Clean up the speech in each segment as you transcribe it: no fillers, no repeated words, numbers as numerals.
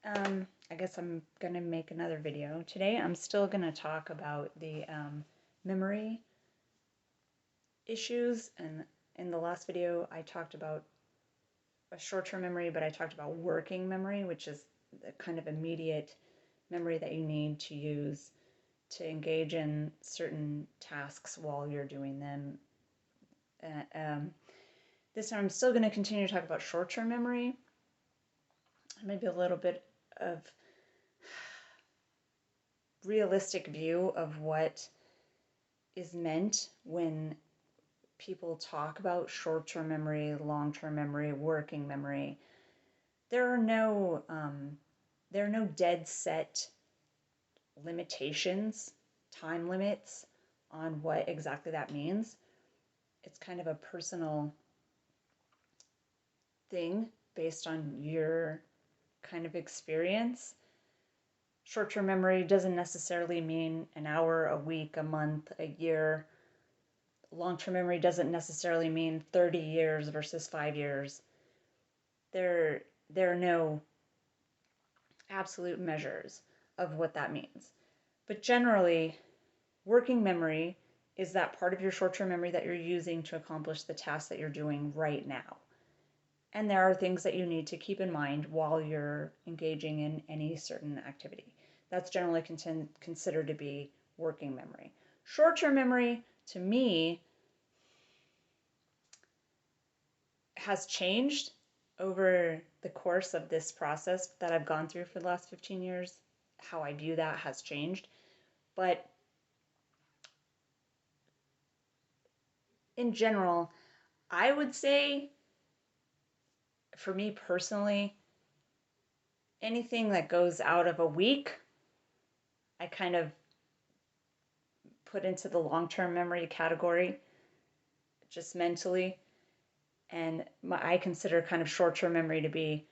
I guess I'm gonna make another video. Today I'm still gonna talk about the memory issues, and in the last video I talked about a short-term memory, but I talked about working memory, which is the kind of immediate memory that you need to use to engage in certain tasks while you're doing them. Uh, um, this time I'm still gonna continue to talk about short-term memory, maybe a little bit of realistic view of what is meant when people talk about short-term memory, long-term memory, working memory. There are no dead set limitations, time limits on what exactly that means. It's kind of a personal thing based on your kind of experience. Short-term memory doesn't necessarily mean an hour, a week, a month, a year. Long-term memory doesn't necessarily mean 30 years versus 5 years. There are no absolute measures of what that means. But generally, working memory is that part of your short-term memory that you're using to accomplish the task that you're doing right now. And there are things that you need to keep in mind while you're engaging in any certain activity. That's generally considered to be working memory. Short-term memory, to me, has changed over the course of this process that I've gone through for the last 15 years. How I view that has changed. But in general, I would say, for me personally, anything that goes out of a week, I kind of put into the long-term memory category, just mentally. And I consider kind of short-term memory to be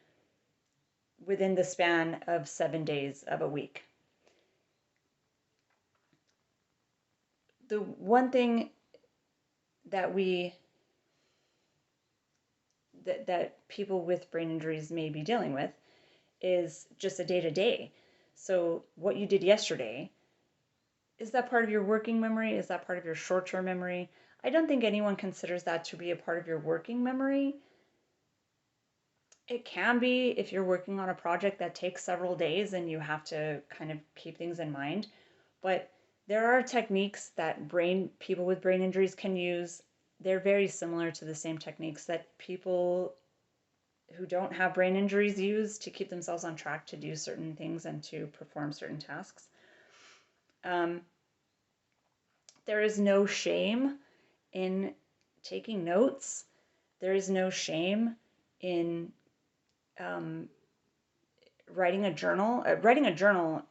within the span of 7 days of a week. The one thing that that people with brain injuries may be dealing with is just a day-to-day. So what you did yesterday, is that part of your working memory? Is that part of your short-term memory? I don't think anyone considers that to be a part of your working memory. It can be if you're working on a project that takes several days and you have to kind of keep things in mind. But there are techniques that people with brain injuries can use. They're very similar to the same techniques that people who don't have brain injuries use to keep themselves on track to do certain things and to perform certain tasks. There is no shame in taking notes. There is no shame in writing a journal.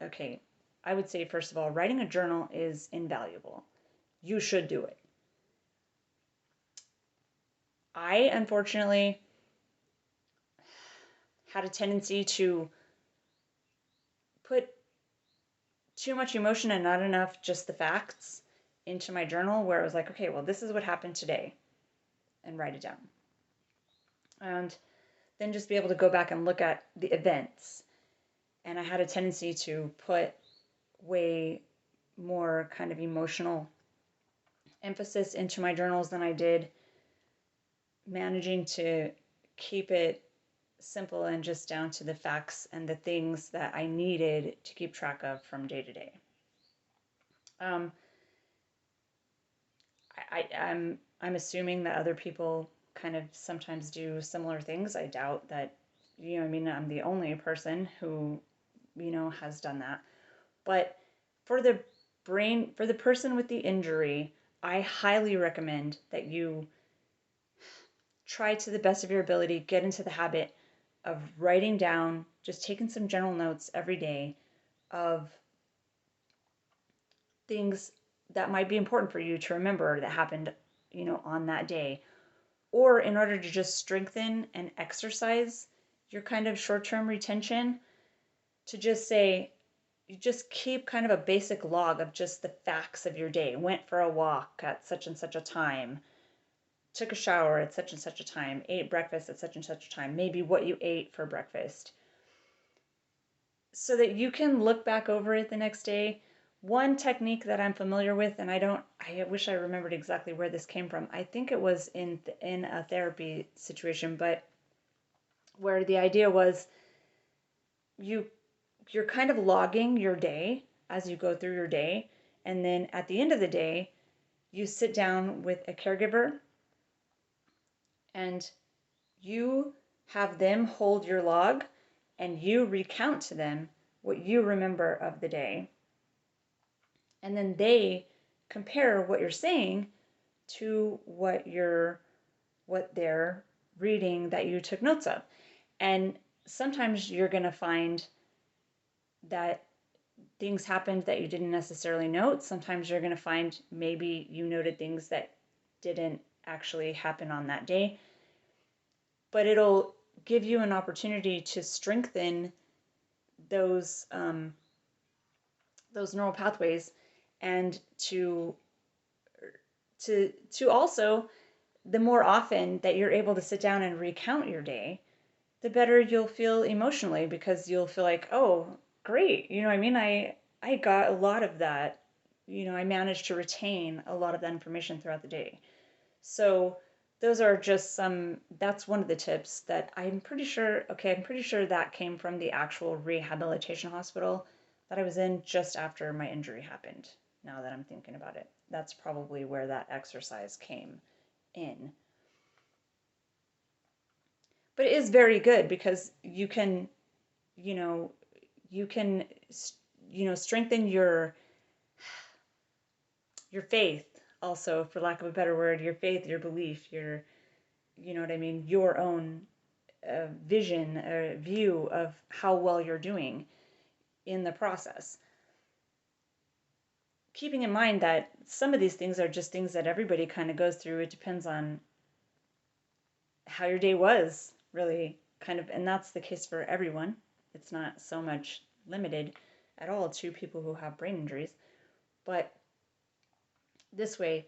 Okay, I would say, first of all, writing a journal is invaluable. You should do it. I, unfortunately, had a tendency to put too much emotion and not enough just the facts into my journal, where it was like, okay, well, this is what happened today, and write it down. And then just be able to go back and look at the events. And I had a tendency to put way more kind of emotional emphasis into my journals than I did managing to keep it simple and just down to the facts and the things that I needed to keep track of from day to day. I'm assuming that other people kind of sometimes do similar things. I doubt that, I'm the only person who, has done that. But for the person with the injury, I highly recommend that you try to the best of your ability, get into the habit of writing down, just taking some general notes every day of things that might be important for you to remember that happened, on that day. Or in order to just strengthen and exercise your kind of short-term retention, to just say, you just keep kind of a basic log of just the facts of your day. Went for a walk at such and such a time, took a shower at such and such a time, ate breakfast at such and such a time, maybe what you ate for breakfast. so that you can look back over it the next day. One technique that I'm familiar with, and I wish I remembered exactly where this came from. I think it was in a therapy situation, but where the idea was you you're kind of logging your day as you go through your day, and then at the end of the day, you sit down with a caregiver and you have them hold your log and you recount to them what you remember of the day. And then they compare what you're saying to what they're reading that you took notes of. And sometimes you're going to find that things happened that you didn't necessarily note. Sometimes you're going to find maybe you noted things that didn't actually happen on that day. But it'll give you an opportunity to strengthen those those neural pathways, and to also, the more often that you're able to sit down and recount your day, the better you'll feel emotionally, because you'll feel like, oh, great, you know what I mean? I got a lot of that. I managed to retain a lot of that information throughout the day. So those are just that's one of the tips that I'm pretty sure, okay, I'm pretty sure that came from the actual rehabilitation hospital that I was in just after my injury happened. Now that I'm thinking about it, that's probably where that exercise came in. But it is very good because you know, you can, strengthen your faith also, for lack of a better word, your faith, your belief, you know what I mean, your own vision, view of how well you're doing in the process. Keeping in mind that some of these things are just things that everybody kind of goes through. It depends on how your day was, really, kind of, and that's the case for everyone. It's not so much limited at all to people who have brain injuries, but this way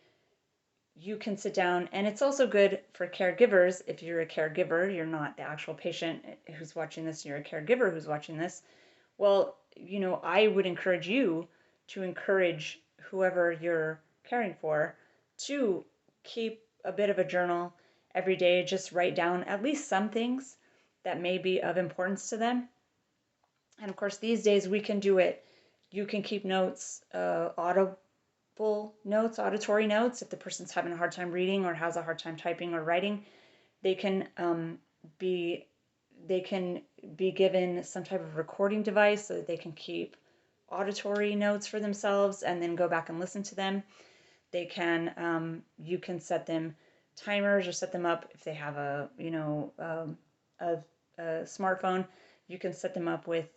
you can sit down, and it's also good for caregivers. If you're a caregiver, you're not the actual patient who's watching this, you're a caregiver who's watching this. Well, I would encourage you to encourage whoever you're caring for to keep a bit of a journal every day. Just write down at least some things that may be of importance to them. And of course, these days we can do it. You can keep notes, notes, auditory notes. If the person's having a hard time reading or has a hard time typing or writing, they can be they can be given some type of recording device so that they can keep auditory notes for themselves and then go back and listen to them. They can you can set them timers or set them up if they have a smartphone. You can set them up with.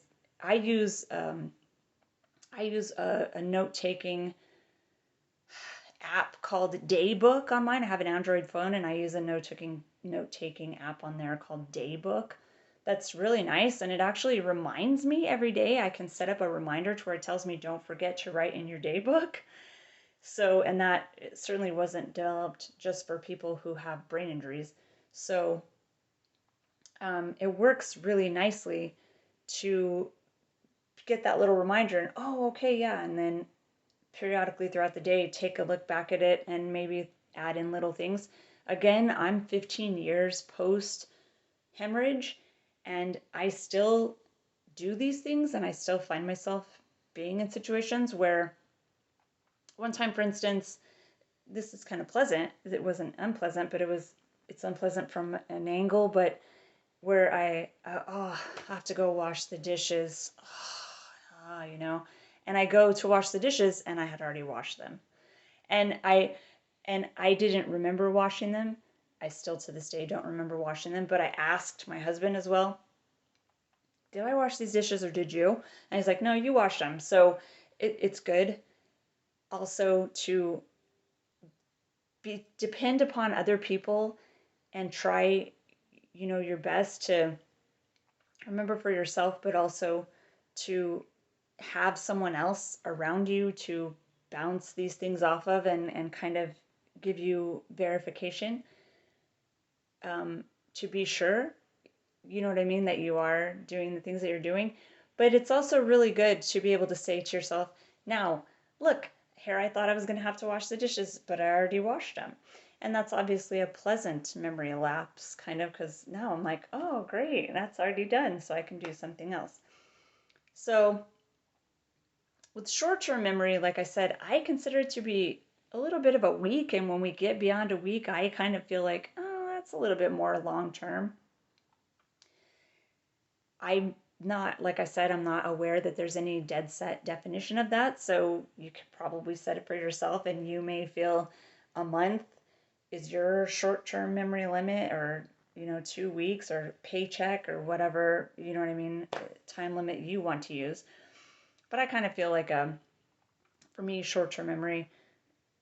I use a note taking app called Daybook on mine. I have an Android phone and I use a note taking app on there called Daybook. That's really nice, and it actually reminds me every day. I can set up a reminder to where it tells me don't forget to write in your daybook. So, and that certainly wasn't developed just for people who have brain injuries. So it works really nicely to get that little reminder and, oh, okay, yeah, and then periodically throughout the day, take a look back at it and maybe add in little things. Again, I'm 15 years post hemorrhage, and I still do these things, and I still find myself being in situations where, one time, for instance, this is kind of pleasant. It wasn't unpleasant, but it's unpleasant from an angle, but where I have to go wash the dishes. And I go to wash the dishes and I had already washed them. And I didn't remember washing them. I still to this day don't remember washing them, but I asked my husband as well, did I wash these dishes or did you? And he's like, no, you washed them. So it's good also to depend upon other people and try, your best to remember for yourself, but also to have someone else around you to bounce these things off of, and kind of give you verification, to be sure, you know what I mean, that you are doing the things that you're doing. But it's also really good to be able to say to yourself, now, look, here I thought I was going to have to wash the dishes, but I already washed them. And that's obviously a pleasant memory lapse, kind of, because now I'm like, oh, great, that's already done, so I can do something else. So with short-term memory, like I said, I consider it to be a little bit of a week. And when we get beyond a week, I kind of feel like, oh, that's a little bit more long-term. I'm not, like I said, I'm not aware that there's any dead set definition of that. So you could probably set it for yourself, and you may feel a month is your short-term memory limit, or 2 weeks, or paycheck, or whatever, you know what I mean, time limit you want to use. But I kind of feel like for me, short-term memory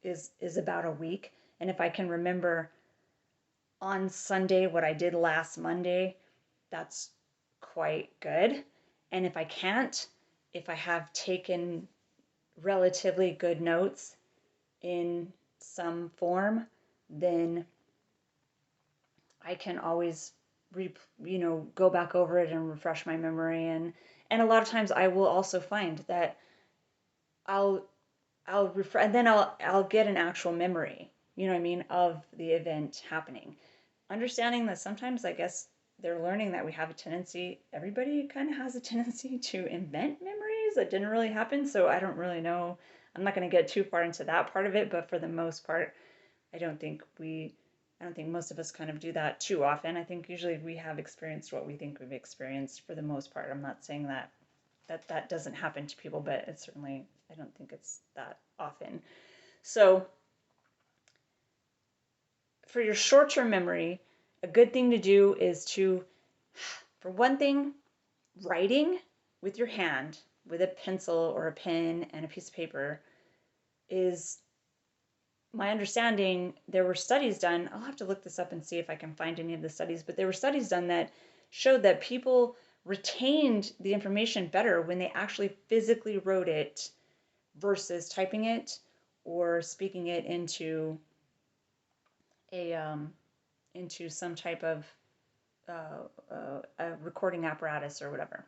is about a week. And if I can remember on Sunday what I did last Monday, that's quite good. And if I can't, if I have taken relatively good notes in some form, then I can always go back over it and refresh my memory. And a lot of times I will also find that I'll I'll refresh, and then I'll get an actual memory, you know what I mean, of the event happening. Understanding that sometimes, I guess, they're learning that we have a tendency, everybody kind of has a tendency to invent memories that didn't really happen. So I don't really know. I'm not going to get too far into that part of it, but for the most part, I don't think I don't think most of us kind of do that too often. I think usually we have experienced what we think we've experienced for the most part. I'm not saying that doesn't happen to people, but it's certainly, I don't think it's that often. So for your short-term memory, a good thing to do is to, for one thing, writing with your hand, with a pencil or a pen and a piece of paper, is, my understanding, there were studies done. I'll have to look this up and see if I can find any of the studies, but there were studies done that showed that people retained the information better when they actually physically wrote it versus typing it or speaking it a into some type of a recording apparatus or whatever.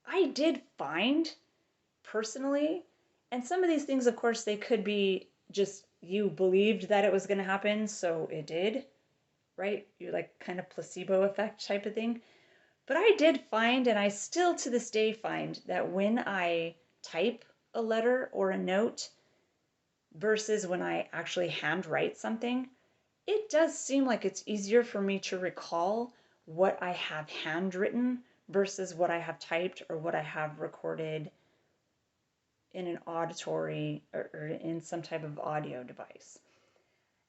I did find personally, and some of these things, of course, they could be just you believed that it was going to happen, so it did, right? You like kind of placebo effect type of thing. But I did find, and I still to this day find, that when I type a letter or a note versus when I actually handwrite something, it does seem like it's easier for me to recall what I have handwritten versus what I have typed or what I have recorded in an auditory or in some type of audio device.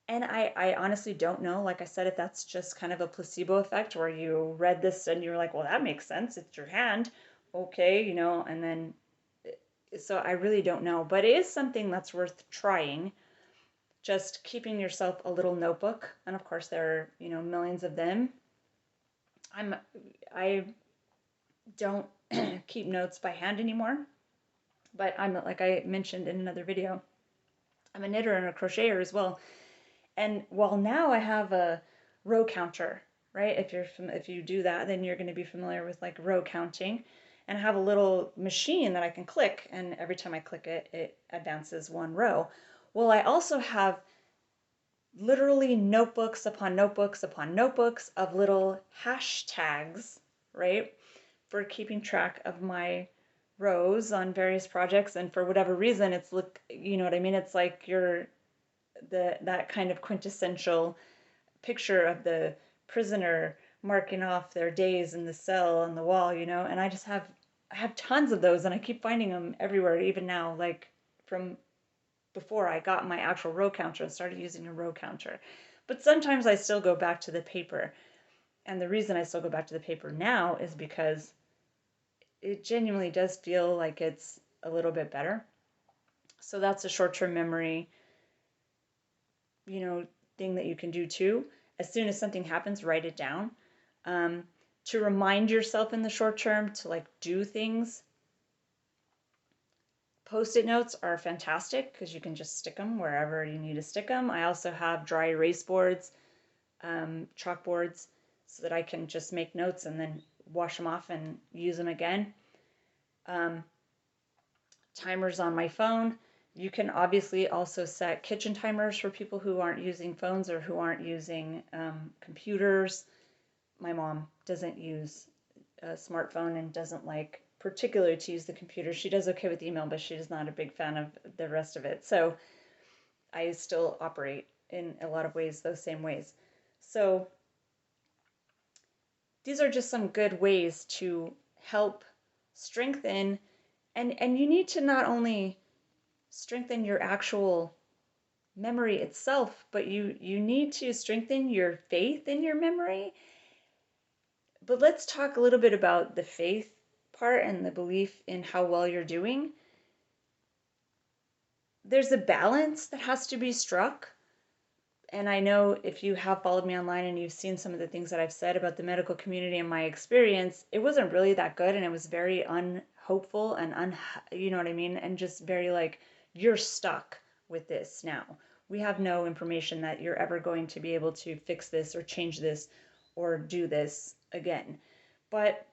And I honestly don't know, like I said, if that's just kind of a placebo effect where you read this and you're like, well, that makes sense. It's your hand. Okay, and then, so I really don't know. But it is something that's worth trying. Just keeping yourself a little notebook. And of course, there are, millions of them. I don't keep notes by hand anymore. But I'm, like I mentioned in another video, I'm a knitter and a crocheter as well. And while now I have a row counter, right? If you do that, then you're going to be familiar with like row counting. And I have a little machine that I can click, and every time I click it, it advances one row. Well, I also have literally notebooks upon notebooks upon notebooks of little hashtags, right? For keeping track of my rows on various projects. And for whatever reason, it's you know what I mean? It's like that kind of quintessential picture of the prisoner marking off their days in the cell on the wall, and I have tons of those, and I keep finding them everywhere, even now, like from before I got my actual row counter and started using a row counter. But sometimes I still go back to the paper. And the reason I still go back to the paper now is because it genuinely does feel like it's a little bit better. So that's a short-term memory, thing that you can do too. As soon as something happens, write it down. To remind yourself in the short term to like do things. Post-it notes are fantastic because you can just stick them wherever you need to stick them. I also have dry erase boards, chalkboards so that I can just make notes and then wash them off and use them again. Timers on my phone. You can obviously also set kitchen timers for people who aren't using phones or who aren't using computers. My mom doesn't use a smartphone and doesn't like particularly to use the computer. She does okay with email, but she's not a big fan of the rest of it. So I still operate in a lot of ways those same ways. So these are just some good ways to help strengthen, and you need to not only strengthen your actual memory itself, but you need to strengthen your faith in your memory. But let's talk a little bit about the faith part and the belief in how well you're doing. There's a balance that has to be struck. And I know if you have followed me online and you've seen some of the things that I've said about the medical community and my experience, it wasn't really that good, and it was very unhopeful and you know what I mean? And just very like, you're stuck with this now. We have no information that you're ever going to be able to fix this or change this or do this again. But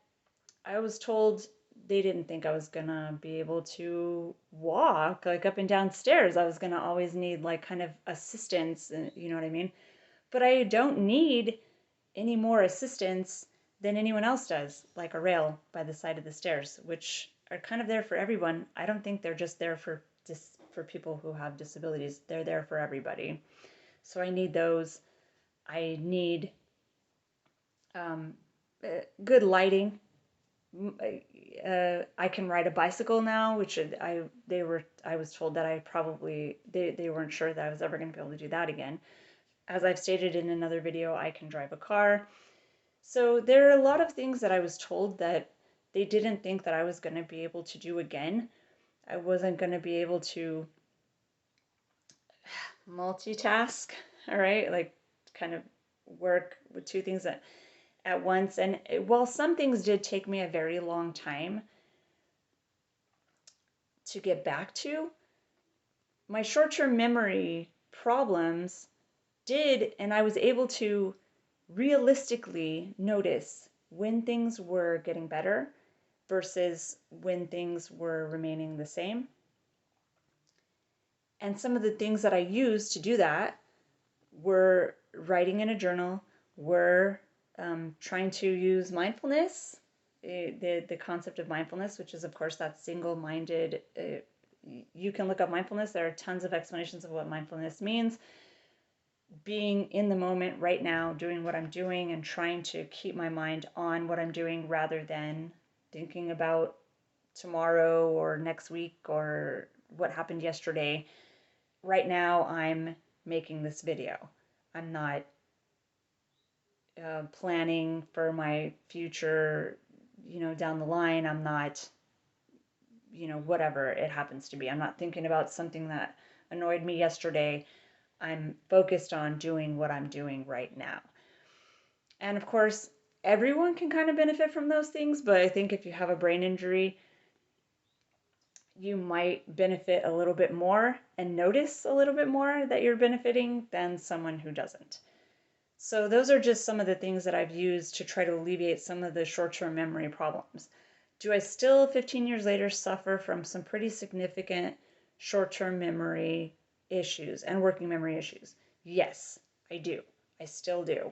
I was told they didn't think I was gonna be able to walk like up and down stairs. I was gonna always need like kind of assistance, you know what I mean? But I don't need any more assistance than anyone else does, like a rail by the side of the stairs, which are kind of there for everyone. I don't think they're just there for people who have disabilities. They're there for everybody. So I need those. I need good lighting. I can ride a bicycle now, which I was told that they weren't sure that I was ever going to be able to do that again. As I've stated in another video, I can drive a car. So there are a lot of things that I was told that they didn't think that I was going to be able to do again. I wasn't going to be able to multitask, all right, like kind of work with two things at once. And while some things did take me a very long time to get back to, my short-term memory problems did, and I was able to realistically notice when things were getting better versus when things were remaining the same. And some of the things that I used to do that were writing in a journal, were trying to use mindfulness, the concept of mindfulness, which is, of course, that single-minded. You can look up mindfulness. There are tons of explanations of what mindfulness means. Being in the moment right now, doing what I'm doing, and trying to keep my mind on what I'm doing rather than thinking about tomorrow or next week or what happened yesterday. Right now, I'm making this video. I'm not planning for my future, down the line. I'm not, whatever it happens to be. I'm not thinking about something that annoyed me yesterday. I'm focused on doing what I'm doing right now. And of course, everyone can kind of benefit from those things, but I think if you have a brain injury, you might benefit a little bit more and notice a little bit more that you're benefiting than someone who doesn't. So those are just some of the things that I've used to try to alleviate some of the short-term memory problems. Do I still, 15 years later, suffer from some pretty significant short-term memory issues and working memory issues? Yes, I do. I still do.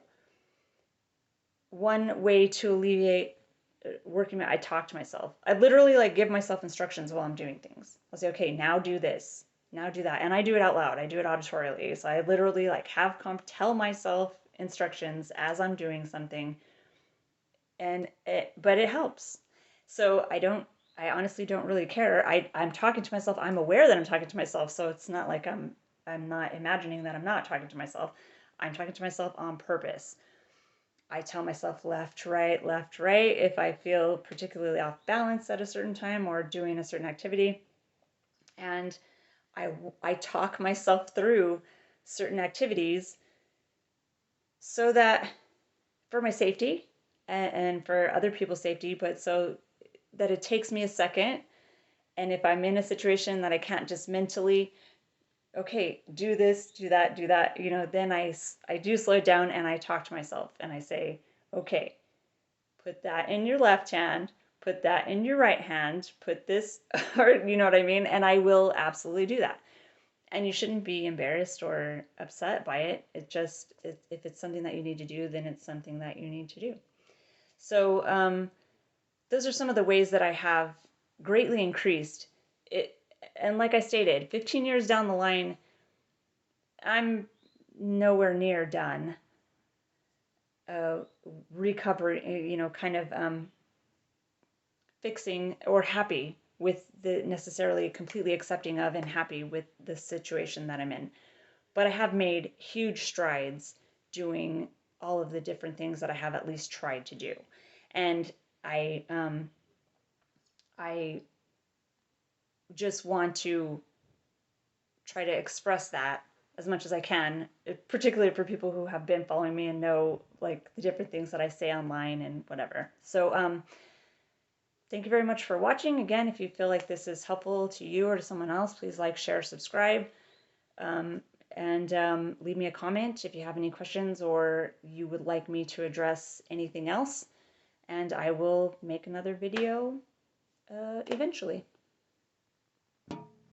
One way to alleviate I talk to myself. I literally like give myself instructions while I'm doing things. I'll say, okay, now do this, now do that. And I do it out loud. I do it auditorially. So I literally like tell myself instructions as I'm doing something. But it helps. So I honestly don't really care. I'm talking to myself. I'm aware that I'm talking to myself. So it's not like I'm not imagining that I'm not talking to myself. I'm talking to myself on purpose. I tell myself left, right, if I feel particularly off balance at a certain time or doing a certain activity. And I talk myself through certain activities so that for my safety and for other people's safety, but so that it takes me a second. And if I'm in a situation that I can't just mentally, okay, do this, do that, then I do slow it down and I talk to myself and I say, Okay, put that in your left hand, put that in your right hand, put this, or you know what I mean? And I will absolutely do that. And you shouldn't be embarrassed or upset by it. If it's something that you need to do, then it's something that you need to do. So those are some of the ways that I have greatly increased it. And like I stated, 15 years down the line, I'm nowhere near done uh, recovering, kind of fixing or happy with the necessarily completely accepting of and happy with the situation that I'm in. But I have made huge strides doing all of the different things that I have at least tried to do. And I just want to try to express that as much as I can, particularly for people who have been following me and know like the different things that I say online and whatever. So thank you very much for watching. Again, if you feel like this is helpful to you or to someone else, please like, share, subscribe, and leave me a comment if you have any questions or you would like me to address anything else. And I will make another video eventually.